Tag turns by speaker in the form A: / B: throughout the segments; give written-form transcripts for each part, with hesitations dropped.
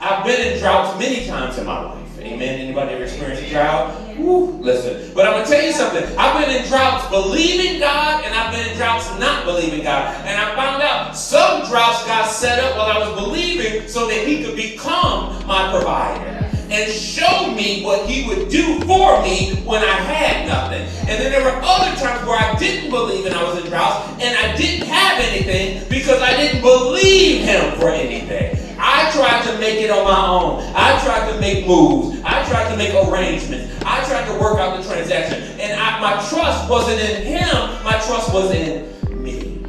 A: I've been in droughts many times in my life. Amen. Anybody ever experienced a drought? Woo, listen. But I'm going to tell you something. I've been in droughts believing God, and I've been in droughts not believing God. And I found out some droughts God set up while I was believing so that he could become my provider and show me what he would do for me when I had nothing. And then there were other times where I didn't believe and I was in droughts and I didn't have anything because I didn't believe him for anything. I tried to make it on my own. I tried to make moves. I tried to make arrangements. I tried to work out the transaction. And my trust wasn't in him. My trust was in me.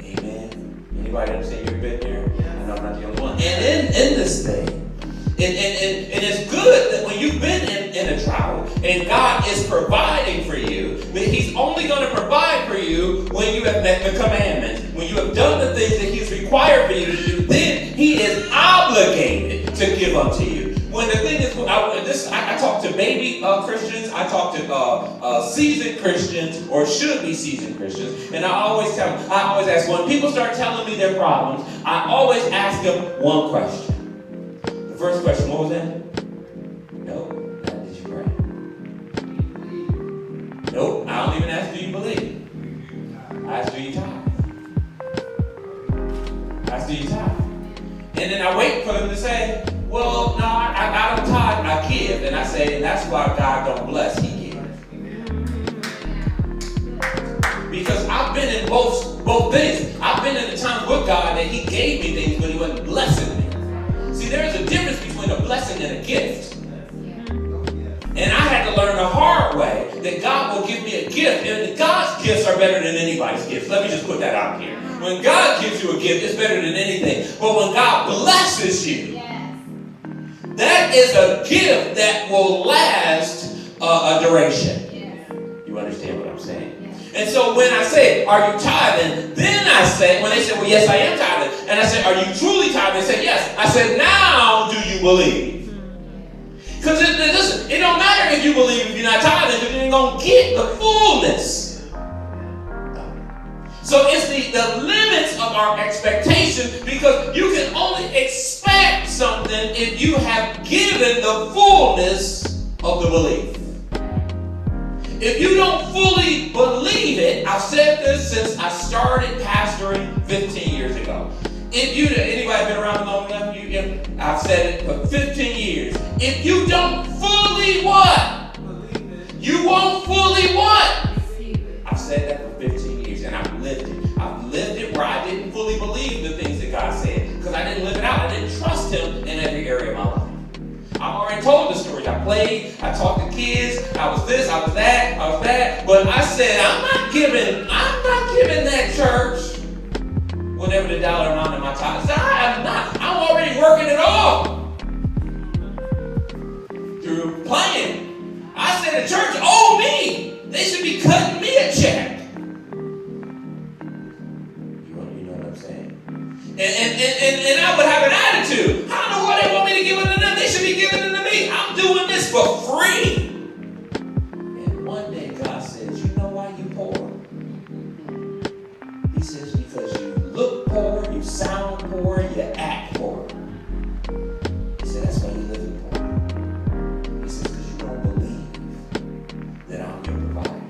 A: Amen. Anybody understand you've been there? I know I'm not the only one. And in this thing, and it's good that when you've been in a trial and God is providing for you, that he's only going to provide for you when you have met the commandments. When you have done the things that he's required for you to do, then he is obligated to give unto you. When the thing is, I talk to baby Christians, I talk to seasoned Christians, or should be seasoned Christians, and I always ask, when people start telling me their problems, I always ask them one question. First question, what was that? No. Did you pray? Nope. I don't even ask, do you believe? I ask, do you tithe? I ask, do you tithe? And then I wait for them to say, well, no, I don't tithe, I give. And I say, and that's why God don't bless, he gives. Because I've been in both things. I've been in the times with God that he gave me things, but he wasn't blessing me. See, there's a difference between a blessing and a gift. And I had to learn the hard way that God will give me a gift. And God's gifts are better than anybody's gifts. Let me just put that out here. When God gives you a gift, it's better than anything. But when God blesses you, that is a gift that will last a duration. You understand what I'm saying? And so when I say, are you tithing? Then I say, when they say, well, yes, I am tithing. And I say, are you truly tithing? They say, yes. I said, now do you believe? Because listen, it don't matter if you believe if you're not tithing, because you ain't going to get the fullness. So it's the limits of our expectation, because you can only expect something if you have given the fullness of the belief. If you don't fully believe it, I've said this since I started pastoring 15 years ago. Anybody been around long enough? I've said it for 15 years. If you don't fully what? Believe it. You won't fully what? I've said that for 15 years and I've lived it. I've lived it where I didn't fully believe the things that God said because I didn't live it out. I didn't trust him in every area of my life. I've already told the stories. I played, I talked to kids, I was this, I was that. But I said, I'm not giving that church whatever the dollar amount in my tithe. I am not. I'm already working it off through playing. I said the church owed me. They should be cutting me a check. You know what I'm saying? And I would have an attitude. I don't know why they want me to give it to them. They should be giving it to me. I'm doing this for free. And one day God says, you know why you poor? He says, because you look poor, you sound poor, you act poor. He said, that's why you live in poor. He says, because you don't believe that I'm your provider.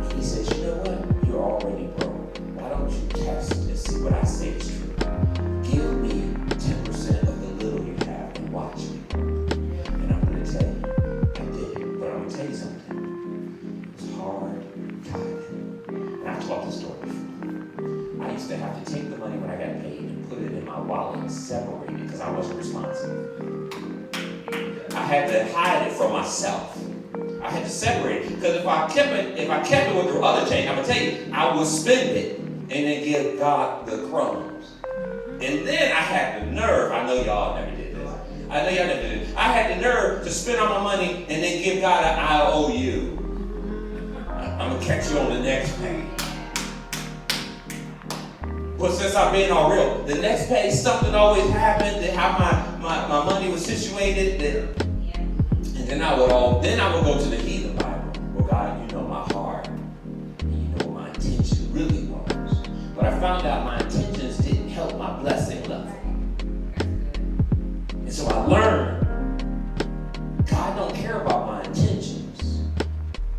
A: And he says, you know what? You're already broke. Why don't you test and see what I say is true? Give me 10% of the little you have and watch me. And I'm going to tell you, I did it. But I'm going to tell you something. It was hard tithing. And I taught this story before. I used to have to take the money when I got paid and put it in my wallet and separate it because I wasn't responsible. I had to hide it from myself. I had to separate it because if I kept it with the other change, I'm gonna tell you, I would spend it and then give God the crumbs. And then I had the nerve. I know y'all never did this. I had the nerve to spend all my money and then give God an I owe you. I'm gonna catch you on the next page. But since I'm being all real, the next page something always happened that how my money was situated. And then I would go to the heathen Bible. Well, God, you know my heart. And you know what my intention really was. But I found out my intentions didn't help my blessing level. so I learned God don't care about my intentions.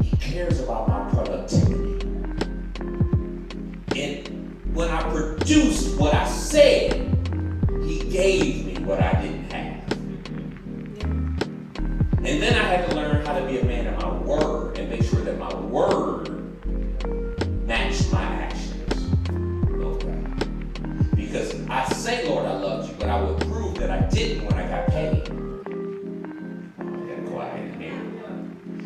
A: He cares about my productivity. And when I produced what I said, He gave me what I didn't have. And then I had to learn how to be a man of my word and make sure that my word matched my actions. Okay. Because I say, Lord, I loved you, but I would prove that I didn't when I got paid.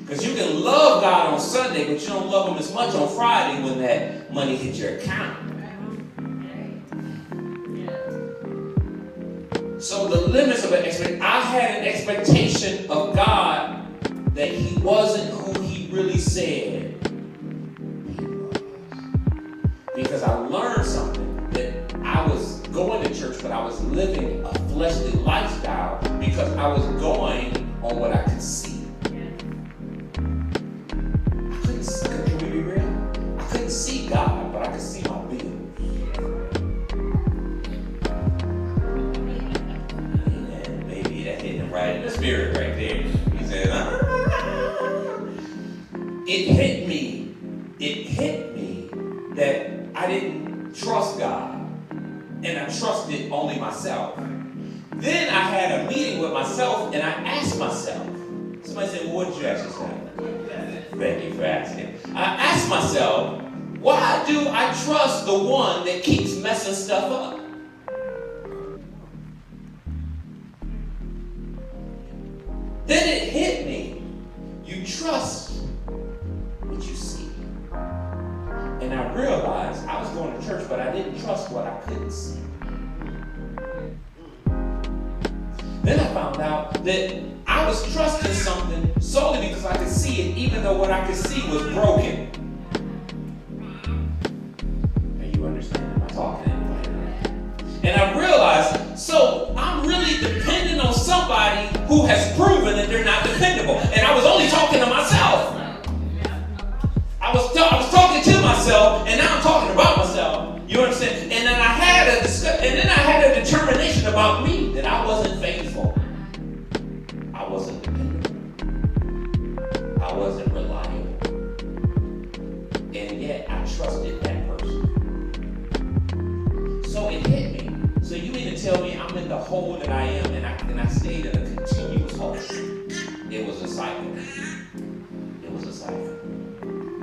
A: Because you can love God on Sunday, but you don't love Him as much on Friday when that money hits your account. So the limits of an expectation, I had an expectation of God that He wasn't who He really said He was. Because I learned something, that I was going to church, but I was living a fleshly lifestyle because I was going on what I could see. Can we be real? I couldn't see God, but I could see my bills. Amen. Maybe that hit him right in the spirit right there. He said, It hit me that I didn't trust God, and I trusted only myself. Then I had a meeting with myself, and I asked myself. Somebody said, well, what did you ask yourself? Thank you for asking. I asked myself, why do I trust the one that keeps messing stuff up? Then it hit me. You trust what you see. And I realized I was going to church, but I didn't trust what I couldn't see. Then I found out that I was trusting something solely because I could see it, even though what I could see was broken. Are you understanding? Am I talking to anybody? And I realized, so I'm really dependent on somebody who has proven that they're not dependable. And I was only talking to myself. I was talking to myself, and now I'm talking about myself. You understand? And then I had a determination about me that I wasn't faithful. I wasn't dependable. I wasn't reliable. And yet I trusted that person. So it hit me. So you mean to tell me I'm in the hole that I am, and I stayed in a continuous hole? It was a cycle. It was a cycle.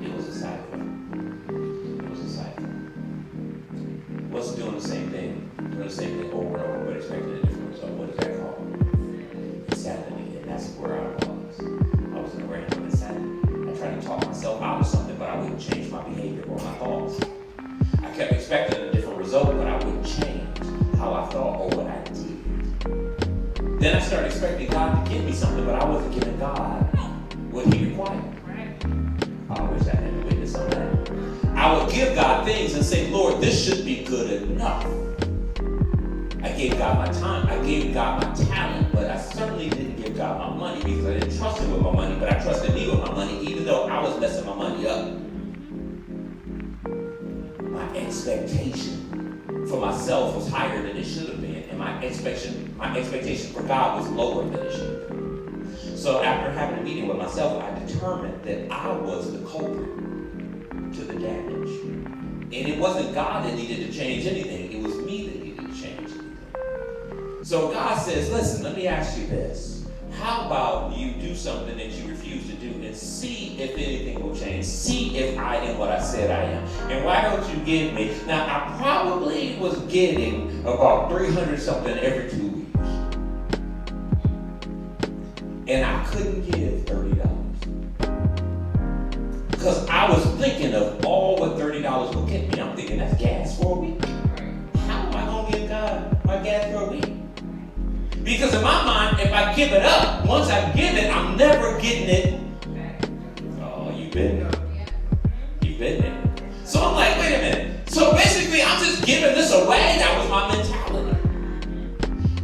A: It was a cycle. It was a cycle. What's doing the same thing? Doing the same thing over and over, but expecting a different result. What is that called? Insanity. And that's where I was. I was in a random insanity. I tried to talk myself out of something, but I wouldn't change my behavior or my thoughts. I kept expecting a different result, but I wouldn't change how I thought or what I did. Then I started expecting God to give me something, but I wasn't giving God what He required. I wish I had a witness on that. I would give God things and say, Lord, this should be good enough. I gave God my time. I gave God my talent, but I certainly didn't give God my money because I didn't trust Him with my money, but I trusted me with my money, even though I was messing my money up. My expectation for myself was higher than it should have been, and my expectation for God was lower than it should have been. So after having a meeting with myself, I determined that I was the culprit to the damage. And it wasn't God that needed to change anything. It was me that needed to change anything. So God says, listen, let me ask you this. How about you do something that you refuse to do and see if anything will change? See if I am what I said I am. And why don't you give me? Now, I probably was getting about 300 something every 2 weeks. And I couldn't give $30. Because I was thinking of all what $30 would get me. I'm thinking that's gas for a week. How am I going to give God my gas for a week? Because in my mind, if I give it up, once I give it, I'm never getting it. Oh, you've been there. You've been there. So I'm like, wait a minute. So basically, I'm just giving this away. That was my mentality.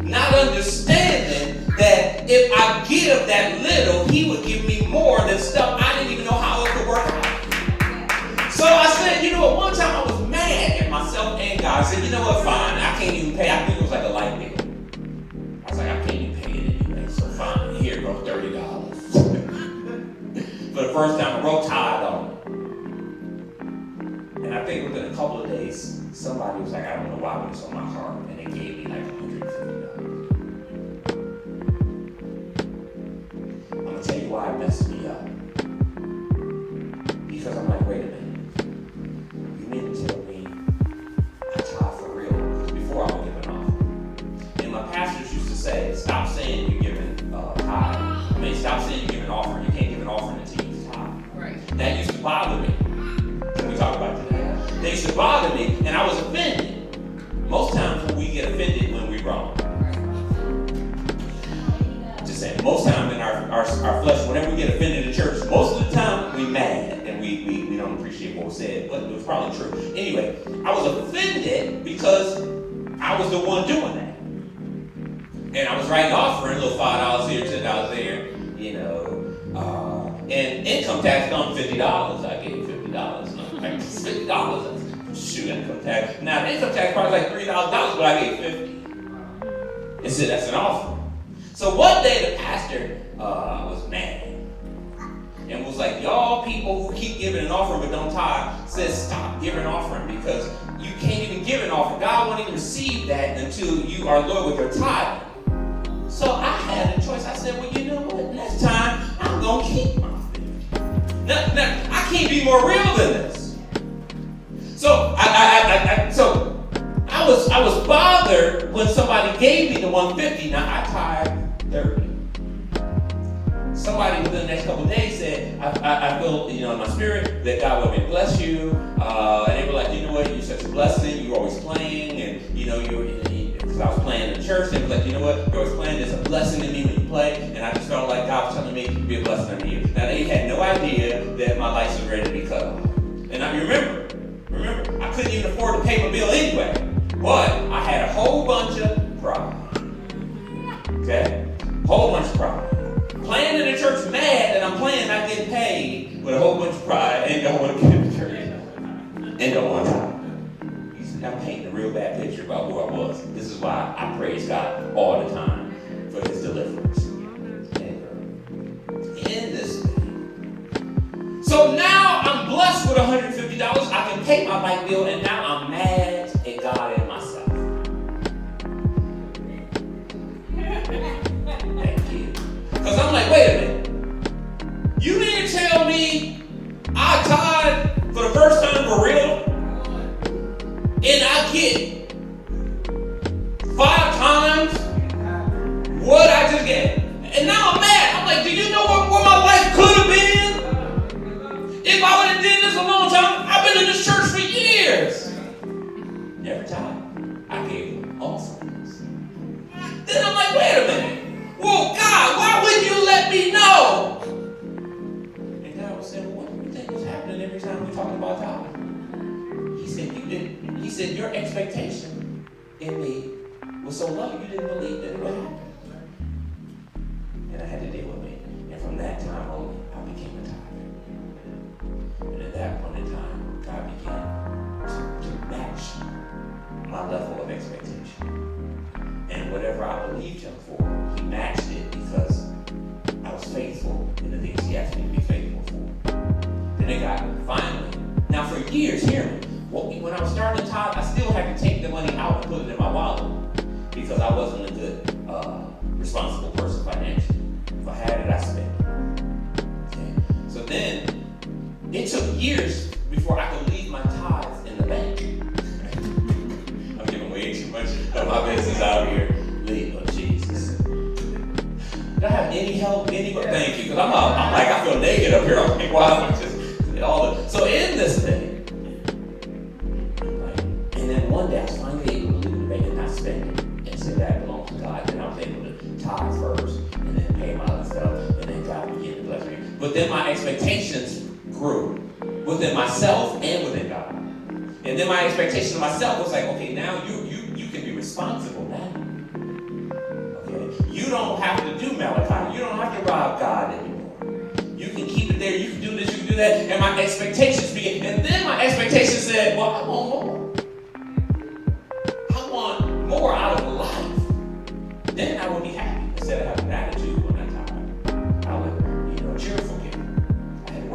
A: Not understanding that if I give that little, He would give me more than stuff I didn't even know how it could work out. So I said, you know what, one time I was mad at myself and God. I said, you know what, fine, I can't even pay. I think it was like a light bill. I was like, I can't even pay first time, I wrote tithe on it. And I think within a couple of days, somebody was like, I don't know why, but it's on my heart. And they gave me like $150. I'm going to tell you why it messed me up. Because I'm like, wait a minute. You mean to tell me I tithe for real? Because before I would give an offering. And my pastors used to say, stop saying you're giving tithe. I mean, stop saying you're giving an offering. You can't give an offering until you tithe. Right. That used to bother me. Can we talk about that? They used to bother me, and I was offended. Most times when we get offended when we're wrong. Just saying, most times in our flesh, whenever we get offended in church, most of the time we mad and we don't appreciate what was said, but it was probably true. Anyway, I was offended because I was the one doing that. And I was writing offering, a little $5 here, $10 there, you know. And income tax comes $50. I gave $50. Like $50. Shoot, income tax. Now, the income tax probably like $3,000, but I gave $50. And said that's an offering. So one day the pastor was mad and was like, y'all people who keep giving an offering but don't tithe, says stop giving an offering because you can't even give an offering. God won't even receive that until you are loyal with your tithe. So I had a choice. I said, well, you know what? Next time I'm gonna keep my $50. Now I can't be more real than this. So I was bothered when somebody gave me the $150. Now I tithe $30. Somebody within the next couple of days said, I feel, you know, in my spirit that God will me bless you. And they were like, you know what, you're such a blessing. You're always playing, and you know, because I was playing in the church. They were like, you know what, you're always playing. There's a blessing in me when you play, and I just felt like God was telling me to be a blessing unto you. Now they had no idea that my lights was ready to be cut off. And I remember, I couldn't even afford to pay my bill anyway. But I had a whole bunch of pride. Okay? Whole bunch of pride. Playing in the church mad that I'm playing, not getting paid, with a whole bunch of pride and don't want to get in the church. And don't want to. I'm painting a real bad picture about who I was. This is why I praise God all the time for his deliverance. In this thing. So now I'm blessed with $150. I can pay my light bill, and now I'm mad at God and myself. Thank you. Because I'm like, wait a minute. You mean to tell me I tithe for the first time for real? And I get 5 times what I just get. And now I'm mad. I'm like, do you know where my life could have been? If I would have did this a long time, I've been in this church for years. Every time I gave them offerings. Then I'm like, wait a minute. Well, God, why wouldn't you let me know? And God was saying, well, what do you think was happening every time we talked about tithing? He said, you didn't. He said, your expectation in me was so low, you didn't believe that it would happen. And I had to deal with it. And from that time on, I became a tither. And at that point in time, God began to match my level of expectation. And whatever I believed him for, he matched it because I was faithful in the things he asked me to be faithful for. Then it got finally. Now for years, hear me. When I was starting to tithe, I still had to take the money out and put it in my wallet because I wasn't a good, responsible person financially. If I had it, I spent it. Okay? So then, it took years before I could leave my tithes in the bank. I'm giving way too much of my business out here. Leave, oh Jesus. Do I have any help? Anybody? Thank you. Because I'm like, I feel naked up here. I'm like, wow, so in this thing, and then one day I was finally able to leave the bank and not spend it and say that belongs to God. Then I was able to tithe first and then pay my other stuff and then God began to bless me. But then my expectations grew within myself and within God. And then my expectation of myself was like, okay, now you can be responsible now. Okay, you don't have to do Malachi. You don't have to rob God anymore. You can keep it there. You can do this. You can do that. And my expectations began. And then my expectations said, well, I want more. More out of life, then I would be happy instead of having attitude when I tithe. I would, cheerful giver. I had to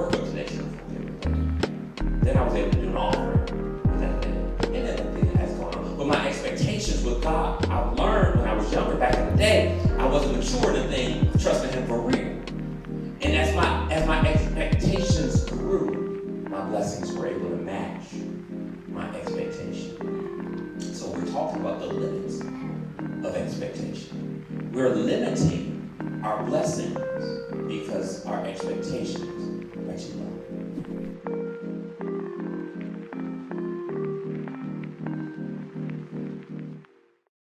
A: with God. I learned when I was younger, back in the day, I wasn't mature in the thing of trusting Him for real. And as my expectations grew, my blessings were able to match my expectation. So we're talking about the limits of expectation. We're limiting our blessings because our expectations are too low.